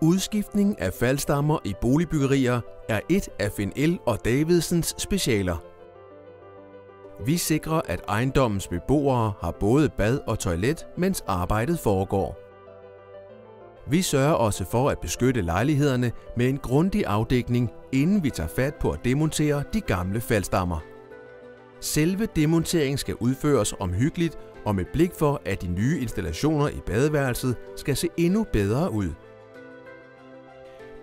Udskiftning af faldstammer i boligbyggerier er et af Finn L. og Davidsens specialer. Vi sikrer, at ejendommens beboere har både bad og toilet, mens arbejdet foregår. Vi sørger også for at beskytte lejlighederne med en grundig afdækning, inden vi tager fat på at demontere de gamle faldstammer. Selve demonteringen skal udføres omhyggeligt og med blik for, at de nye installationer i badeværelset skal se endnu bedre ud.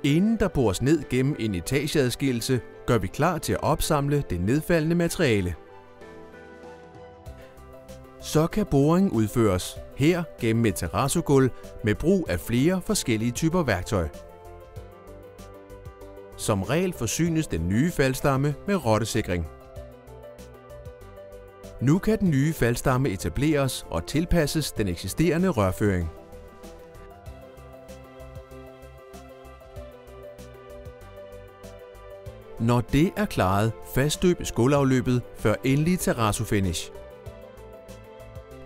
Inden der bores ned gennem en etageadskillelse, gør vi klar til at opsamle det nedfaldende materiale. Så kan boringen udføres, her gennem et terrazzogulv med brug af flere forskellige typer værktøj. Som regel forsynes den nye faldstamme med rottesikring. Nu kan den nye faldstamme etableres og tilpasses den eksisterende rørføring. Når det er klaret, faststøbes gulvafløbet før endelig terrazzo-finish.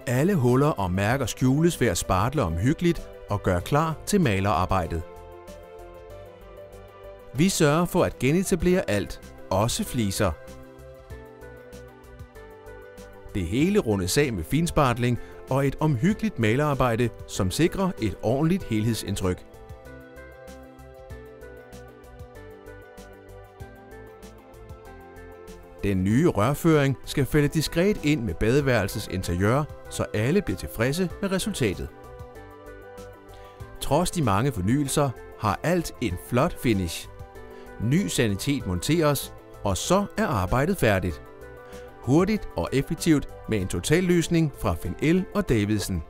Alle huller og mærker skjules ved at spartle omhyggeligt og gøre klar til malerarbejdet. Vi sørger for at genetablere alt, også fliser. Det hele rundes af med finspartling og et omhyggeligt malerarbejde, som sikrer et ordentligt helhedsindtryk. Den nye rørføring skal fælde diskret ind med badeværelsets interiør, så alle bliver tilfredse med resultatet. Trods de mange fornyelser har alt en flot finish. Ny sanitet monteres, og så er arbejdet færdigt. Hurtigt og effektivt med en totalløsning fra Finn L. og Davidsen.